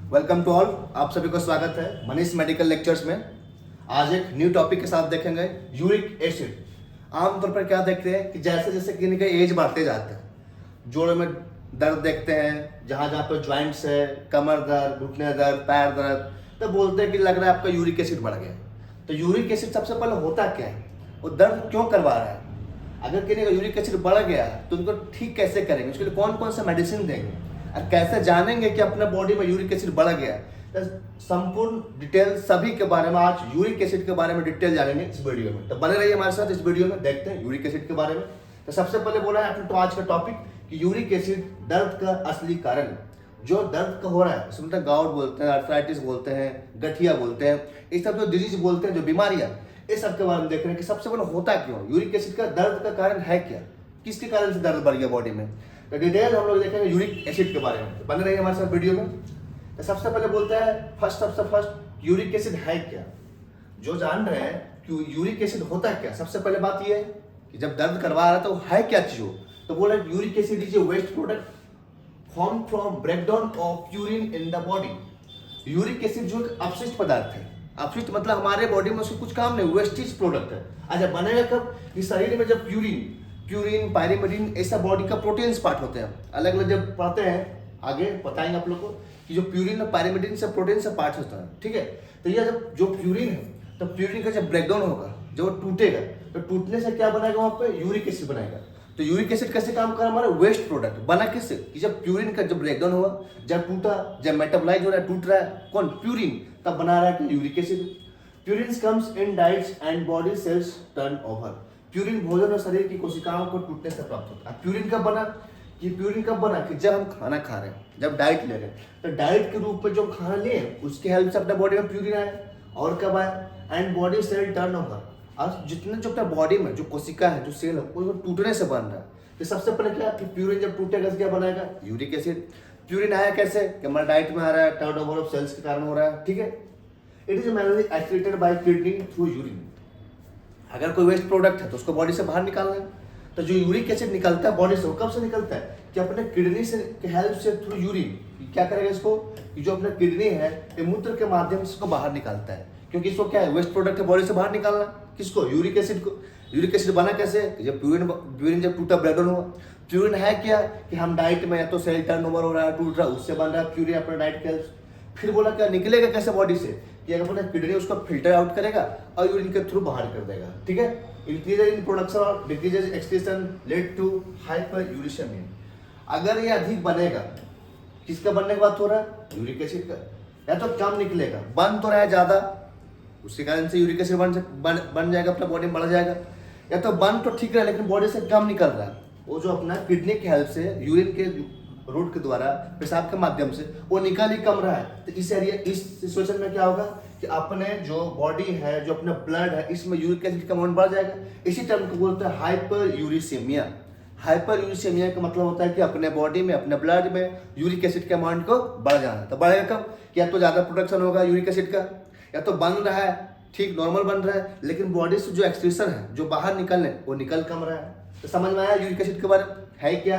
Welcome to all, आप सभी को स्वागत है मनीष मेडिकल लेक्चर्स में। आज एक न्यू टॉपिक के साथ देखेंगे यूरिक एसिड। आमतौर पर क्या देखते हैं कि जैसे जैसे किसी का एज बढ़ते जाता है, जोड़ों में दर्द देखते हैं, जहाँ जहाँ पर ज्वाइंट्स है, कमर दर्द, घुटने दर्द, पैर दर्द, तो बोलते हैं कि लग रहा है आपका यूरिक एसिड बढ़ गया। तो यूरिक एसिड सबसे पहले होता क्या है, वो दर्द क्यों करवा रहा है, अगर किसी का यूरिक एसिड बढ़ गया तो उनको ठीक कैसे करेंगे, उसके लिए कौन कौन सा मेडिसिन देंगे और कैसे जानेंगे कि अपने बॉडी में यूरिक एसिड बढ़ गया। तो संपूर्ण डिटेल सभी के बारे में आज यूरिक एसिड के बारे में डिटेल जानेंगे इस वीडियो में। तो बने रहिए हमारे साथ, इस वीडियो में देखते हैं यूरिक एसिड के बारे में। तो सबसे पहले बोला है अपने तो आज का टॉपिक कि यूरिक एसिड दर्द का असली कारण, जो दर्द का हो रहा है उसमें गाउट बोलते हैं, आर्थराइटिस बोलते हैं, गठिया बोलते हैं, इस सब जो डिजीज बोलते हैं, जो बीमारियां, इस सब के बारे में देख रहे हैं कि सबसे पहले होता क्यों, यूरिक एसिड का दर्द का कारण है क्या, किसके कारण से दर्द बढ़ गया बॉडी में। तो डिटेल हम लोग देखेंगे यूरिक एसिड के बारे में। तो बने रहिए हमारे साथ वीडियो में। तो सबसे पहले बोलता है फर्स्ट यूरिक एसिड है क्या। जो जान रहे हैं कि यूरिक एसिड होता है क्या, सबसे पहले बात यह है कि जब दर्द करवा रहा है तो है क्या चीज हो। तो बोला uric acid is a waste product form from breakdown of urine in the body. Uric acid जो एक अपशिष्ट पदार्थ है, अपशिष्ट मतलब हमारे बॉडी में उसको कुछ काम नहीं, वेस्टेज प्रोडक्ट है। अच्छा, बनेगा कब, इस शरीर में जब प्यूरिन, पायरिमिडीन, ऐसा बॉडी का प्रोटीन्स पार्ट होते हैं, अलग अलग जब पढ़ते हैं आगे बताएंगे आप लोग को कि जो प्यूरिन और पायरिमिडीन से प्रोटीन से पार्ट होता है, ठीक है। तो यह जब जो प्यूरिन है, तो प्यूरिन का जब ब्रेकडाउन होगा, जब वो टूटेगा, तो टूटने से क्या बनाएगा, वहां पे यूरिक एसिड बनाएगा। तो यूरिक एसिड कैसे काम कर रहा है, हमारा वेस्ट प्रोडक्ट बना किससे कि जब प्यूरिन का जब ब्रेकडाउन हुआ, जब टूटा, जब मेटाबोलाइज हो रहा है, टूट रहा है कौन, प्यूरिन, तब बना रहा है uric acid. Purine comes in diets and body cells turn over. Purine भोजन और शरीर की कोशिकाओं को टूटने से प्राप्त होता है। प्यूरिन कब बना, कि प्यूरिन कब बना कि जब हम खाना खा रहे हैं, जब डाइट ले रहे हैं, तो डाइट के रूप में जो खाना लिए उसके हेल्प से अपने बॉडी में प्यूरिन आया। और कब आया, and body cell turn over, और जितने जो अपने बॉडी में जो कोशिका है, जो सेल है, वो टूटने से बन रहा है। तो सबसे पहले क्या कि प्यूरिन जब टूटेगा क्या बनाएगा, यूरिक एसिड। प्यूरिन आया कैसे कि हमारा डाइट में आ रहा है, टर्न ओवर ऑफ सेल्स के कारण हो रहा है, ठीक है। It is mainly excreted by kidney through urine. अगर कोई वेस्ट प्रोडक्ट है तो उसको बॉडी से बाहर निकालना है। तो जो यूरिक एसिड निकलता है बॉडी से, वो कब से निकलता है कि अपने किडनी से के हेल्प से थ्रू यूरिन क्या करेगा इसको, कि जो अपना किडनी है ये मूत्र के माध्यम से इसको बाहर निकालता है, क्योंकि इसको क्या है, वेस्ट प्रोडक्ट है, बॉडी से बाहर निकालना। किसको, यूरिक एसिड को। यूरिक एसिड बना कैसे, जब प्यूरिन जब टूटा, ब्रेकडाउन हुआ। प्यूरिन है क्या कि हम डाइट में या तो सेल टर्न ओवर हो रहा है, टूट रहा है, उससे बन रहा है प्यूरिन अपना डाइट के हेल्प। फिर बोला क्या निकलेगा कैसे बॉडी से, कि अगर अपना किडनी उसको फिल्टर आउट करेगा और यूरिन के थ्रू बाहर कर देगा, ठीक है। इंक्रीज इन प्रोडक्शन और डिक्रीज एक्सक्रीशन लेड टू हाइपरयूरिसेमिया। अगर ये अधिक बनेगा, किसका बनने की बात हो रहा है, यूरिक एसिड का, या तो कम निकलेगा, बन तो रहा है ज्यादा, उसके कारण से यूरिक एसिड बन जाएगा, अपना बॉडी में बढ़ जाएगा। या तो बन तो ठीक है लेकिन बॉडी से कम निकल रहा है, वो जो अपना किडनी की हेल्प से यूरिन के रूट के द्वारा, पेशाब के माध्यम से वो निकल ही कम रहा है। तो इस सिचुएशन में क्या होगा कि अपने जो बॉडी है, जो अपना ब्लड है, इसमें यूरिक एसिड का अमाउंट बढ़ जाएगा। इसी टर्म को बोलते हैं हाइपर यूरिसेमिया। हाइपर यूरिसेमिया का मतलब होता है कि अपने बॉडी में, अपने ब्लड में यूरिक एसिड के अमाउंट को बढ़ जाना। तो बढ़ेगा कब, कि या तो ज्यादा प्रोडक्शन होगा यूरिक एसिड का, या तो बन रहा है, ठीक नॉर्मल बन रहा है, लेकिन बॉडी से जो एक्सक्रीशन है, जो बाहर निकलने, वो निकल कम रहा है। तो समझ में आया यूरिक एसिड के बारे में, है क्या,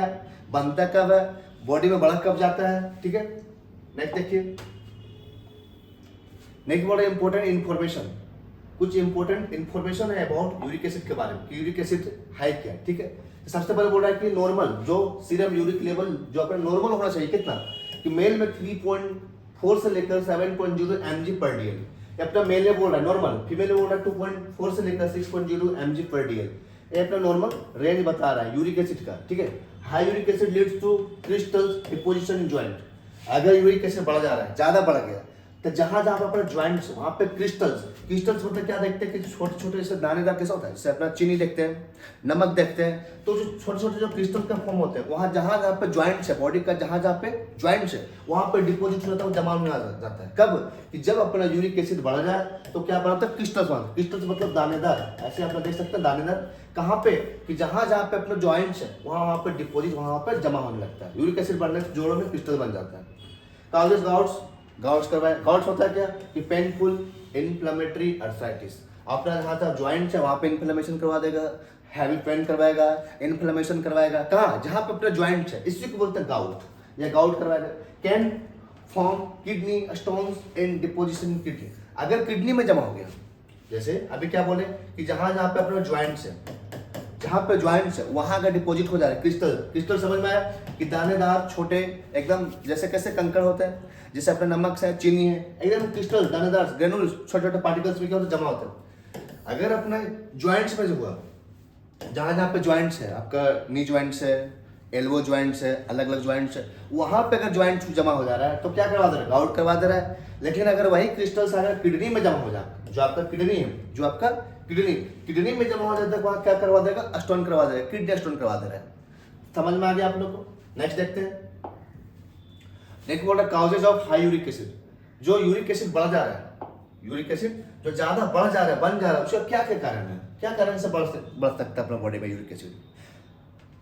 बनता कब है, बॉडी में बढ़ कब जाता है, ठीक है। नेक्स्ट देखिए, नेक्स्ट बड़ा इंपॉर्टेंट इन्फॉर्मेशन, कुछ इंपॉर्टेंट इन्फॉर्मेशन है अबाउट यूरिक एसिड के बारे में कि यूरिक एसिड है क्या, ठीक है। तो सबसे पहले बोल रहा है कि नॉर्मल जो सीरम यूरिक लेवल जो अपना नॉर्मल होना चाहिए, कितना, कि मेल में 3.4 से लेकर 7.0 mg पर डीएल, अपना मेल में बोल रहा है नॉर्मल, फीमेल में बोल रहा है 2.4 से लेकर 6.0 mg पर डीएल, ये अपना नॉर्मल रेंज बता रहा है यूरिक एसिड का, ठीक है। High uric acid leads to crystals deposition in joint. अगर यूरिक एसिड बढ़ जा रहा है, ज्यादा बढ़ गया, तो जहां जहां पर अपना ज्वाइंट्स, वहां पे क्रिस्टल्स मतलब क्या देखते हैं कि छोटे छोटे जैसे दानेदार कैसा होता है, जैसे अपना चीनी देखते हैं, नमक देखते हैं, तो जो छोटे छोटे जो क्रिस्टल का फॉर्म होते हैं, वहां जहां जहां पे ज्वाइंट्स है, बॉडी का जहां जहां पे ज्वाइंट्स है, वहां पे डिपोजिट होता है, जमा में आ जाता है। कब, कि जब अपना यूरिक एसिड बढ़ जाए तो क्या बनता है, क्रिस्टल्स बनता है। क्रिस्टल्स मतलब दानेदार, ऐसे आप देख सकते हैं दानेदार, कहाँ पे, कि जहां जहां पे अपना ज्वाइंट्स है, वहां पे डिपोजिट, वहां पे जमा होने लगता है। यूरिक एसिड बढ़ने से जोड़ों में क्रिस्टल बन जाता है। काउजेस गाउट्स करवाए, गाउट्स होता है क्या, कि पेनफुल इन्फ्लेमेटरी आर्थराइटिस, अपना जहाँ था ज्वाइंट है वहाँ पे इन्फ्लेमेशन करवा देगा, हैवी पेन करवाएगा, इन्फ्लेमेशन करवाएगा, कहाँ, जहाँ पे अपना ज्वाइंट है, इसी को बोलते हैं गाउट, या गाउट करवाएगा। Can form kidney stones in deposition in kidney. अगर किडनी में जमा हो गया, जैसे अभी क्या बोले कि जहां जहां पे अपना ज्वाइंट्स है, जहां पे ज्वाइंट्स है वहां का डिपॉजिट हो जा रहा है क्रिस्टल। क्रिस्टल समझ में आया कि दानेदार छोटे एकदम जैसे कैसे कंकड़ होते हैं, जैसे अपना नमक है चीनी है, एकदम क्रिस्टल दानेदार ग्रेनुल्स छोटे छोटे पार्टिकल्स में क्या होते जमा होते हैं। अगर अपना ज्वाइंट्स में जो हुआ, जहां जहां पे ज्वाइंट्स है, आपका नी ज्वाइंट्स है, एल्बो ज्वाइंट्स है, अलग अलग ज्वाइंट्स है, वहां पे अगर ज्वाइंट्स जमा हो जा रहा है तो क्या करवा दे रहा है, आउट करवा दे रहा है। लेकिन अगर वही क्रिस्टल्स अगर किडनी में जमा हो जाए, जो आपका किडनी है, जो आपका किडनी में जमा हो जाता है, वहां क्या करवा देगा, स्टोन करवा देगा, किडनी स्टोन करवा दे रहा है। समझ में आ गया आप लोग को। नेक्स्ट देखते हैं। नेक्स्ट बोल रहा है causes of high uric acid. जो यूरिक एसिड बढ़ जा रहा है, यूरिक एसिड जो ज्यादा बढ़ जा रहा है, बन जा रहा है, उसका क्या क्या कारण है, क्या कारण से बढ़ सकता है अपना बॉडी में uric acid.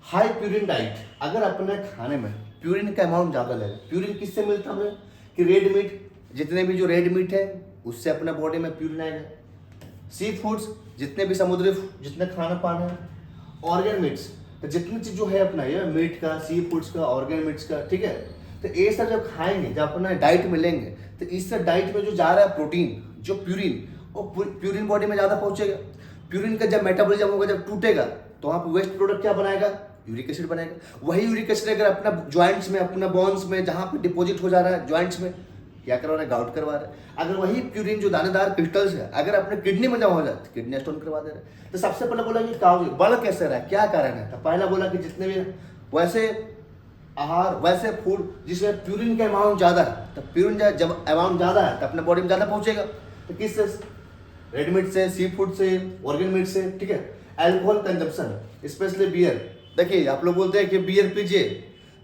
High purine diet, अगर अपने खाने में प्यूरिन का अमाउंट ज्यादा ले, प्यूरिन किससे मिलता है हमें कि रेड मीट, जितने भी जो रेड मीट है उससे अपने बॉडी में प्यूरिन आएगा। सी फूड्स, जितने भी समुद्री जितने खाना पाना है, ऑर्गेन मीट्स, तो जितनी चीज जो है अपना ये मीट का, सी फूड्स का, ऑर्गेन मीट्स का, ठीक है, तो ये सब जब खाएंगे, जब अपना डाइट में लेंगे, तो इससे डाइट में जो जा रहा है प्रोटीन, जो प्यूरिन, वो प्यूरिन बॉडी में ज्यादा पहुंचेगा। प्यूरिन का जब मेटाबॉलिज्म होगा, जब टूटेगा, तो वहाँ पर वेस्ट प्रोडक्ट क्या बनाएगा, यूरिक एसिड बनेगा। वही यूरिक एसिड अगर अपना ज्वाइंट्स में, अपना बोन्स में, जहाँ पे डिपॉजिट हो जा रहा है ज्वाइंट्स में, क्या करवा रहा है, गाउट करवा रहा है। अगर वही प्यूरिन जो दानेदार क्रिस्टल्स है अगर अपने किडनी में जमा हो जाए तो किडनी स्टोन करवा दे रहा है। तो सबसे पहले बोला कि काउज बढ़ कैसे रहा है, क्या कारण है। तो पहला बोला कि जितने भी वैसे आहार, वैसे फूड जिसमें प्यूरिन का अमाउंट ज्यादा है, तो प्यूरिन जब अमाउंट ज्यादा है तो अपने बॉडी में ज्यादा पहुंचेगा। तो किससे, रेड मीट से, सी फूड से, ऑर्गेन मीट से, ठीक है। Alcohol consumption, specially beer. देखिए आप लोग बोलते हैं कि बियर पीजिए,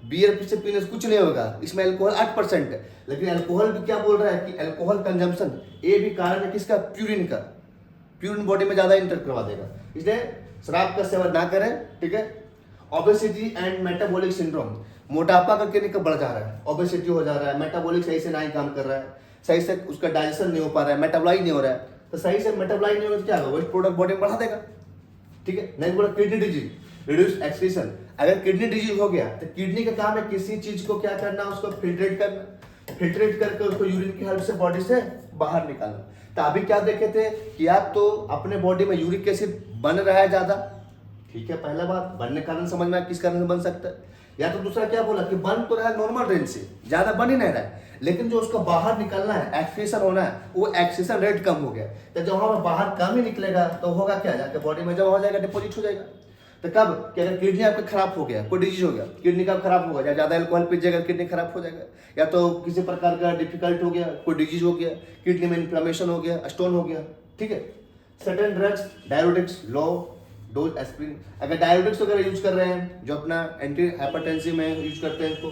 बियर पीछे पीने से कुछ नहीं होगा, इसमें अल्कोहल 8% है, लेकिन अल्कोहल भी क्या बोल रहा है कि अल्कोहल कंजम्पशन ये भी कारण है किसका, प्यूरिन का। प्यूरिन बॉडी में ज्यादा इंटर करवा देगा, इसलिए शराब का सेवन ना करें, ठीक है। ओबेसिटी एंड मेटाबॉलिक सिंड्रोम, मोटापा का कितने का बढ़ जा रहा है, ओबेसिटी हो जा रहा है, मेटाबॉलिक सही से नहीं काम कर रहा है, सही से उसका डाइजेशन नहीं हो पा रहा है, मेटाबॉलाइज नहीं हो रहा है। तो सही से मेटाबॉलाइज नहीं होगा तो क्या होगा, वेस्ट प्रोडक्ट बॉडी में बढ़ा देगा, ठीक है। नहीं बोला किडनी डिजीज, रिड्यूस एक्सक्रीशन। अगर किडनी डिजीज हो गया तो किडनी का काम है किसी चीज को क्या करना, उसको फिल्ट्रेट करना, फिल्ट्रेट करके उसको यूरिन की हेल्प से बॉडी से बाहर निकालना। तो अभी क्या देखे थे कि आप तो अपने बॉडी में यूरिक एसिड बन रहा है ज्यादा, ठीक है, पहला बात बनने का कारण समझ में आया किस कारण से बन सकता है। या तो दूसरा क्या बोला कि बन तो रहा है नॉर्मल रेंज से, ज्यादा बन ही नहीं रहा है, लेकिन जो उसको बाहर निकलना है, एक्सक्रीशन होना है, वो एक्सक्रीशन रेट कम हो गया। तो जब वहां बाहर कम ही निकलेगा तो होगा क्या, जाके बॉडी में जब हो जाएगा, डिपोजिट हो जाएगा। तो कब कि अगर किडनी आपका खराब हो गया, कोई डिजीज हो गया, किडनी कब खराब होगा, या ज्यादा अल्कोहल पी जाएगा किडनी खराब हो जाएगा, या तो किसी प्रकार का डिफिकल्ट हो गया, कोई डिजीज हो गया, किडनी में इन्फ्लेमेशन हो गया, स्टोन हो गया, ठीक है। Certain drugs, diabetics, low dose aspirin. अगर डायबिटिक्स वगैरह यूज कर रहे हैं, जो अपना एंटी हाइपरटेंसिव में यूज करते हैं इसको,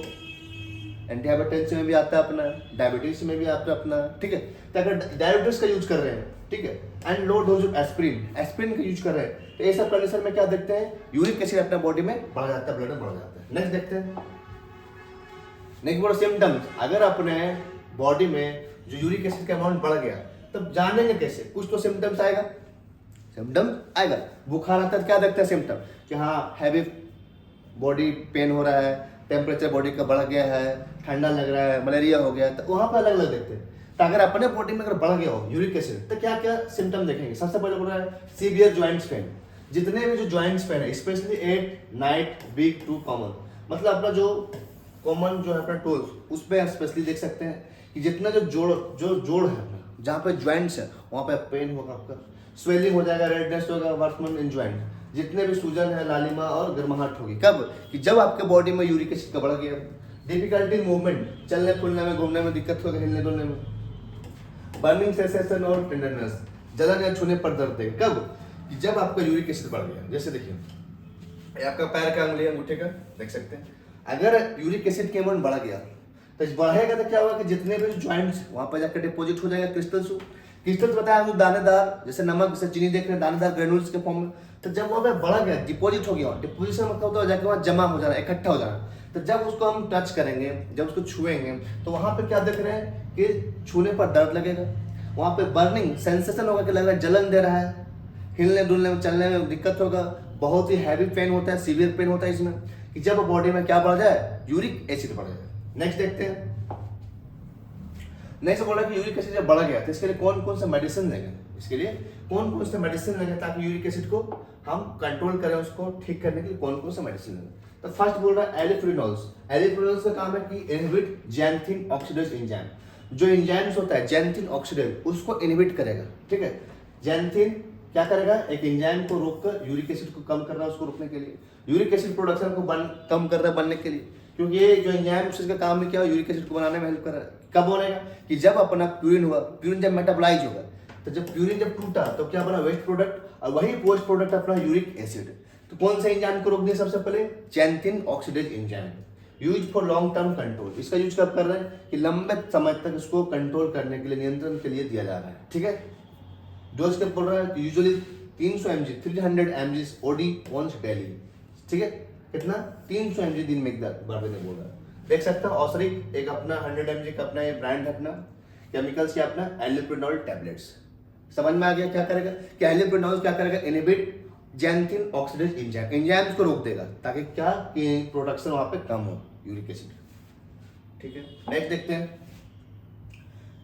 एंटी हाइपरटेंसिव में भी आता है अपना, डायबिटीज में भी आता है अपना, ठीक है। तो अगर डायबिटीज का यूज कर रहे हैं, ठीक है, and low dose of aspirin, aspirin का यूज कर रहे हैं, तो ये सब कंडीशन में क्या देखते हैं, यूरिक एसिड अपना बॉडी में बढ़ जाता है, ब्लड में बढ़ जाता है। नेक्स्ट देखते हैं। नेक्स्ट बोलो सिम्टम्स। अगर अपने बॉडी में जो यूरिक एसिड का अमाउंट बढ़ गया तब जानेंगे कैसे, कुछ तो सिम्टम्स आएगा, सिम्टम्स आएगा। बुखार आता है क्या देखते हैं सिम्टम, कि हाँ हैवी बॉडी पेन हो रहा है, टेम्परेचर बॉडी का बढ़ गया है, ठंडा लग रहा है, मलेरिया हो गया, तो वहां पर अलग अलग देखते हैं। तो अगर अपने बॉडी में अगर बढ़ गया हो यूरिक एसिड तो क्या क्या सिम्टम देखेंगे। सबसे पहले बोल रहा है सीवियर ज्वाइंट्स पेन। जितने भी जो ज्वाइंट्स पेन है, स्पेशली 8, नाइट, वीक, 2 कॉमन, मतलब अपना जो कॉमन जो है अपना टोल्स, उस पर स्पेशली देख सकते हैं कि जितना जो जोड़ है अपना, जहाँ पे ज्वाइंट्स है वहाँ पे पेन होगा, आपका स्वेलिंग हो जाएगा, रेडनेस होगा, वर्समन इन ज्वाइंट, जितने भी सूजन है, लालिमा और गर्माहट होगी। कब कि जब आपके बॉडी में यूरिक एसिड का बढ़ गया। डिफिकल्टी मूवमेंट, चलने फिरने में, घूमने में दिक्कत होगा, हिलने डुलने में। बर्निंग सेंसेशन और टेंडरनेस, जलन या छूने पर दर्द देगा। कब कि जब आपका यूरिक एसिड बढ़ गया। जैसे देखिए ये आपका पैर का अंगुली अंगूठे का देख सकते हैं, अगर यूरिक एसिड के अमाउंट बढ़ गया तो बढ़ेगा तो क्या होगा कि जितने भी ज्वाइंट्स वहां पर जाकर डिपोजिट हो जाएगा क्रिस्टल्स। क्रिस्टल्स बताया जो दानेदार, जैसे नमक, जैसे चीनी देख रहे हैं, दानेदार ग्रेनुल्स के फॉर्म में। तो जब वहां पे बढ़ गया, डिपोजिट हो गया, डिपोजिशन मतलब होता है जाके वहां जमा हो जाना, इकट्ठा हो जाना। तो जब उसको हम टच करेंगे, जब उसको छुएंगे, तो वहां पे क्या देख रहे हैं कि छूने पर दर्द लगेगा, वहां पे बर्निंग सेंसेशन होगा कि लग रहा है जलन दे रहा है, हिलने डुलने में, चलने में दिक्कत होगा, बहुत ही हैवी पेन होता है, सीवियर पेन होता है इसमें, कि जब बॉडी में क्या बढ़ जाए, यूरिक एसिड बढ़ जाए। नेक्स्ट देखते हैं। नेक्स्ट बोला कि यूरिक एसिड जब बढ़ गया तो इसके लिए कौन कौन सा मेडिसिन लेंगे, इसके लिए कौन कौन सा मेडिसिन लेंगे ताकि यूरिक एसिड को हम कंट्रोल करें, उसको ठीक करने के लिए कौन कौन सा मेडिसिन लेंगे। तो फर्स्ट बोल रहा है एलिफ्रिनोल्स। एलिफ्रिनोल्स का काम है कि इनहिबिट जैंथिन ऑक्सीडेज एंजाइम, जो एंजाइम्स होता है जैंथिन ऑक्सीडेज उसको इनहिबिट करेगा, ठीक है। जैंथिन क्या करेगा, एक एंजाइम को रोककर यूरिक एसिड को कम कर रहा है, उसको रोकने के लिए, यूरिक एसिड प्रोडक्शन को कम कर रहा है बनने के लिए, क्योंकि ये जो एंजाइम उसका काम है क्या, यूरिक एसिड को बनाने में हेल्प कर रहा है। कब बनेगा कि जब अपना प्यूरिन हुआ, प्यूरिन जब मेटाबोलाइज होगा, तो जब प्यूरिन जब टूटा तो क्या बना, वेस्ट प्रोडक्ट, और वही पोस्ट प्रोडक्ट अपना यूरिक एसिड। तो कौन सा एंजाइम को रोक दिया सबसे पहले, xanthine oxidase enzyme, use for long term control. इसका यूज कब कर रहे हैं कि लंबे समय तक इसको कंट्रोल करने के लिए, नियंत्रण के लिए दिया जा रहा है, ठीक है। डोज कब बोल रहा है, usually 300 mg 300 mg OD once daily, ठीक है। कितना, 300 mg दिन में एक बार में बोल रहा है। देख सकते हो औसरिक एक अपना 100 mg का अपना ये ब्रांड है अपना, केमिकल्स के अपना एलिप्रिनॉल टैबलेट्स। समझ में आ गया क्या करेगा कि एलिप्रिनॉल क्या करेगा, इनहिबिट जैंथिन ऑक्सीडेज एंजाइम, एंजाइम्स को रोक देगा ताकि क्या कि प्रोडक्शन वहां पे कम हो यूरिक एसिड, ठीक है। नेक्स्ट देखते हैं,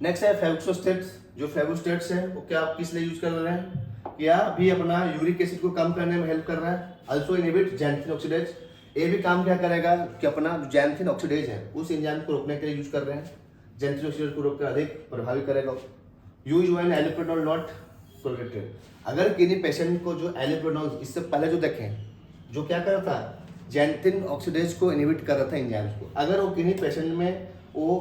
नेक्स्ट है फेविकोस्टेट्स। जो फेविकोस्टेट्स है वो क्या किस लिए यूज कर रहे हैं, क्या भी अपना यूरिक एसिड को कम करने में हेल्प कर रहा है, अल्सो इनहिबिट जैंथिन ऑक्सीडेज। ये भी काम क्या करेगा कि अपना जो जैंथिन ऑक्सीडेज है उस एंजाइम को रोकने के लिए यूज कर रहे हैं, जैंथिन ऑक्सीडेज को रोककर अधिक प्रभावी करेगा। यूज व्हेन एलिप्रिनॉल नॉट टॉलरेटेड, अगर किन्हीं पेशेंट को जो एलिप्रिनॉल इससे पहले जो देखें जो क्या कर रहा था, जैंथिन ऑक्सीडेज को इनहिबिट कर रहा था एंजाइम्स को, अगर वो किन्हीं पेशेंट में वो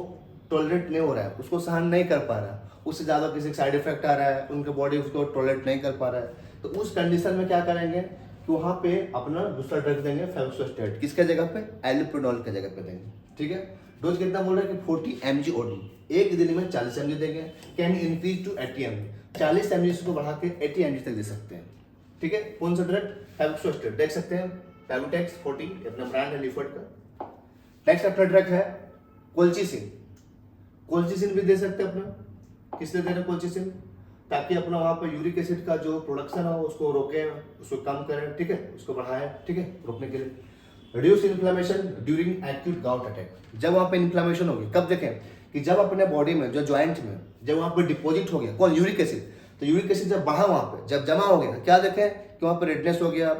टॉलरेट नहीं हो रहा है, उसको सहन नहीं कर पा रहा है, उससे ज़्यादा किसी साइड इफेक्ट आ रहा है, उनके बॉडी उसको टॉलरेट नहीं कर पा रहा है, तो उस कंडीशन में क्या करेंगे कि वहाँ पे अपना दूसरा ड्रग देंगे फेविकोस्टेट, किसके जगह पे, एलिप्रिनॉल के जगह पे देंगे, ठीक है। डोज कितना बोल रहे हैं कि 40 mg ओडी, एक दिन में 40 mg देंगे, can increase to 80 mg, 40 mg को बढ़ा के 80 mg तक दे सकते हैं, ठीक है। कौन सा ड्रग, फेविकोस्टेट, देख सकते हैं फेविटेक्स 40 अपना ब्रांड है लिफर्ट का। नेक्स्ट अपना ड्रग है कोल्चिसिन, कोल्चिसिन भी दे सकते हैं अपना, किस लिए दे रहे हैं कोल्चिसिन, ताकि अपना वहाँ पर यूरिक एसिड का जो प्रोडक्शन हो उसको रोकें, उसको कम करें, ठीक है, उसको बढ़ाएं, ठीक है, रोकने के लिए। Reduce inflammation during acute gout attack, जब वहाँ पे इन्फ्लेमेशन होगी, कब देखें कि जब अपने बॉडी में जो ज्वाइंट में जब वहाँ पे डिपॉजिट हो गया कौन, यूरिक एसिड, तो यूरिक एसिड जब बढ़ा वहाँ पे, जब जमा हो गया, क्या देखें कि वहाँ पे रेडनेस हो गया,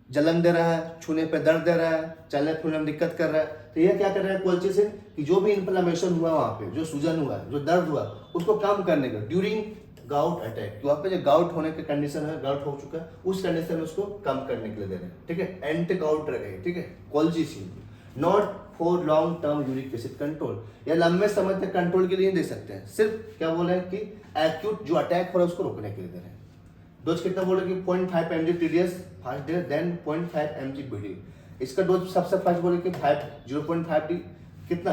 जलन दे रहा है, छूने पे दर्द दे रहा है, चलने फिरने में दिक्कत कर रहा है, तो ये क्या कर रहा है कोल्चिसिन कि जो भी इन्फ्लेमेशन हुआ वहाँ पे, जो सूजन हुआ, जो दर्द हुआ, उसको कम करने का ड्यूरिंग गाउट अटैक, वहाँ पे जो गाउट होने की कंडीशन है, गाउट हो चुका है, उस कंडीशन में उसको कम करने के लिए दे रहे हैं, ठीक है। एंटी गाउट ड्रग है, ठीक है, colchicine. Not for long term uric acid control, या लंबे समय तक कंट्रोल के लिए दे सकते हैं, सिर्फ क्या बोले कि एक्यूट जो अटैक हो रहा है उसको रोकने के लिए दे रहे हैं। डोज कितना बोले कि 0.5 mg TDS first day, then 0.5 mg BD। इसका डोज सबसे फर्स्ट बोले कि 0.5 डी कितना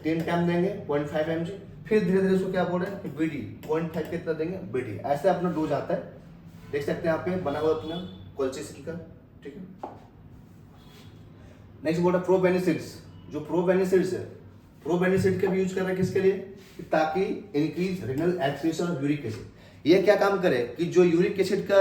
10 टाइम देंगे 0.5 mg, फिर धीरे धीरे इसको क्या बोल रहे हैं कि BD 0.5 कितना देंगे BD, ऐसे अपना डोज आता है, देख सकते हैं यहाँ पे बना हुआ अपना कोल्चिसिन का, ठीक है। नेक्स्ट बोल रहा है प्रोबेनिसिड्स, जो प्रोबेनिसिड्स है, प्रोबेनिसिड का भी यूज कर रहा है किसके लिए, ताकि increase renal excretion of uric acid. ये क्या काम करे कि जो यूरिक एसिड का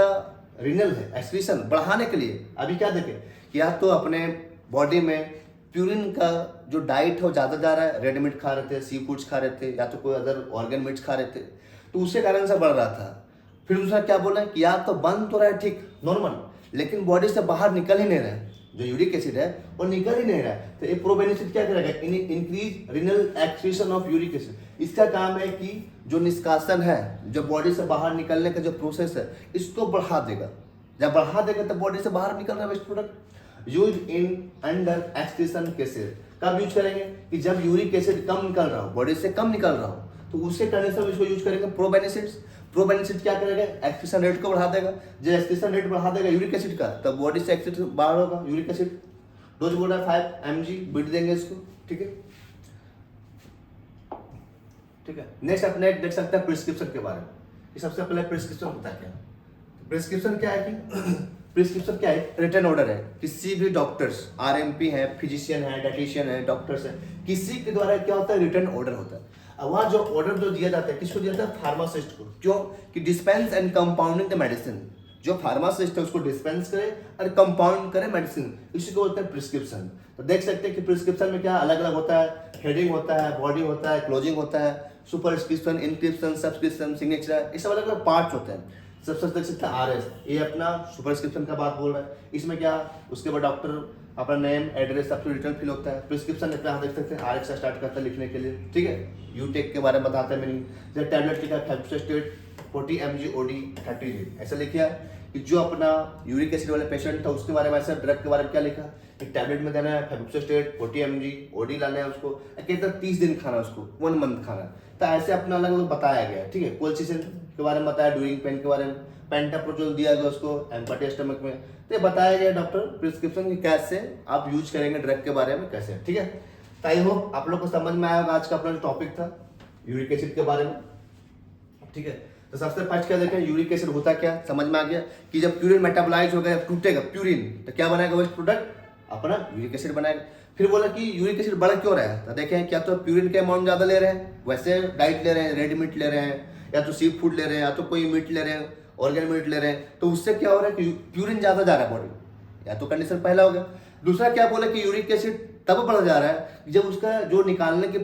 रिनल है एक्सक्रीशन बढ़ाने के लिए, अभी क्या देखें कि या तो अपने बॉडी में प्यूरिन का जो डाइट है वो ज़्यादा जा रहा है, रेड मीट खा रहे थे, सी फूड्स खा रहे थे, या तो कोई अदर ऑर्गन मीट्स खा रहे थे, तो उसके कारण से बढ़ रहा था। फिर दूसरा क्या बोला कि या तो बंद तो रहा है ठीक नॉर्मल, लेकिन बॉडी से बाहर निकल ही नहीं रहा है, जो यूरिक एसिड है वो निकल ही नहीं रहा है, तो ये प्रोबेनिसिड क्या करेगा, increase renal excretion of uric acid. इसका काम है कि जो निष्कासन है, जो बॉडी से बाहर निकलने का जो प्रोसेस है, इसको बढ़ा देगा, जब बढ़ा देगा तो बॉडी से बाहर निकल रहा है waste product. Use in under excretion cases, कब यूज करेंगे कि जब यूरिक एसिड कम निकल रहा हो, बॉडी से कम निकल रहा हो, तो उससे कंडीशन में इसको यूज करेंगे प्रोबेनिसिड्स। प्रोबेनिसिड क्या करेगा, एक्सक्रीशन रेट को बढ़ा देगा, जब एक्सक्रीशन रेट बढ़ा देगा यूरिक एसिड का, तब बॉडी से एक्सक्रीशन बाहर होगा यूरिक एसिड। डोज बोल रहा है 5 mg बीट देंगे इसको, ठीक है, ठीक है। नेक्स्ट अपने देख सकते हैं प्रिस्क्रिप्शन के बारे में, कि सबसे पहले प्रिस्क्रिप्शन होता है क्या, प्रिस्क्रिप्शन क्या है कि प्रिस्क्रिप्शन क्या है, रिटन ऑर्डर है, किसी भी डॉक्टर्स RMP है, फिजिशियन है, डाइटिशियन है, डॉक्टर्स है, किसी के द्वारा क्या होता है, रिटन ऑर्डर होता है। अब वहाँ जो ऑर्डर जो दिया जाता है किसको दिया जाता है, फार्मासिस्ट को, क्यों कि dispense and compounding the medicine, जो फार्मासिस्ट है उसको डिस्पेंस करे और कंपाउंड करे मेडिसिन, इसी को बोलते हैं प्रिस्क्रिप्शन। तो देख सकते हैं कि प्रिस्क्रिप्शन में क्या अलग अलग होता है, हेडिंग होता है, बॉडी होता है, क्लोजिंग होता है, सुपरस्क्रिप्शन, इनस्क्रिप्शन, सब्सक्रिप्शन, सिग्नेचर, ये सब अलग अलग पार्ट्स होते हैं। सबसे देख सकते हैं आरएस, ये अपना सुपरस्क्रिप्शन का बात बोल रहा है, इसमें क्या उसके बाद डॉक्टर अपना नेम एड्रेस सबसे डिटेल फिल होता है। प्रिस्क्रिप्शन में क्या देख सकते हैं आरएक्स से स्टार्ट करता है लिखने के लिए, ठीक है। यूटेक के बारे में बताते हैं मीनिंग, जैसे टैबलेट लिखा है फेब्रिस्टेट 40 mg OD 30 दिन, ऐसा लिखा है कि जो अपना यूरिक एसिड वाले पेशेंट था उसके बारे में, ऐसा ड्रग के बारे में क्या लिखा, एक टैबलेट में देना है फेब्रिस्टेट 40 mg OD लाना है उसको, कहते हैं 30 दिन खाना उसको, 1 मंथ खाना। तो ऐसे अपना अलग अलग बताया गया है, ठीक है। कोलचिसिन के बारे में बताया, ड्यूरिंग पेन के बारे में, पेंटाप्रोजोल दिया गया उसको एम्पटी स्टमक में। तो ये बताया गया डॉक्टर प्रिस्क्रिप्शन की कैसे आप यूज करेंगे ड्रग के बारे में कैसे, ठीक है। तो आई होप आप लोग को समझ में आया होगा आज का अपना जो टॉपिक था यूरिक एसिड के बारे में, ठीक है। तो सबसे फर्स्ट क्या देखें, यूरिक एसिड होता क्या, समझ में आ गया कि जब प्यूरिन मेटाबोलाइज हो गया, टूटेगा प्यूरिन, तो क्या बनाएगा वो प्रोडक्ट, अपना यूरिक एसिड बनाएगा। फिर बोला कि यूरिक एसिड बढ़ क्यों रहा है, तो देखें क्या तो प्यूरिन का अमाउंट ज्यादा ले रहे हैं, वैसे डाइट ले रहे हैं, रेड मीट ले रहे हैं, या तो सी फूड ले रहे हैं, या तो कोई मीट ले रहे हैं, ऑर्गेन मीट ले रहे हैं, तो उससे क्या हो रहा है कि प्यूरिन ज्यादा जा रहा है बॉडी, या तो कंडीशन पहला हो गया। दूसरा क्या बोला कि यूरिक एसिड तब बढ़ जा रहा है जब उसका जो निकालने की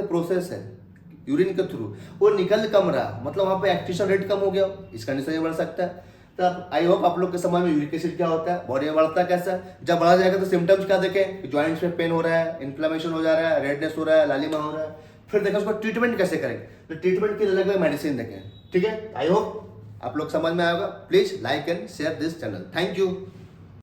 प्रोसेस है यूरिन के थ्रू वो निकल कम रहा, मतलब वहाँ पे एक्टिवेशन रेट कम हो गया, इस कंडीशन में बढ़ सकता है। तो आई होप आप लोग के समझ में यूरिक एसिड क्या होता है, बॉडी में बढ़ता है कैसा, जब बढ़ा जाएगा तो सिम्टम्स क्या देखें, जॉइंट्स में पेन हो रहा है, इन्फ्लेमेशन हो जा रहा है, रेडनेस हो रहा है, लालिमा हो रहा है। फिर देखें उसको ट्रीटमेंट कैसे करेंगे, तो ट्रीटमेंट के लिए अलग अलग मेडिसिन देखें, ठीक है। आई होप आप लोग समझ में आएगा। Please like and share this channel. Thank you.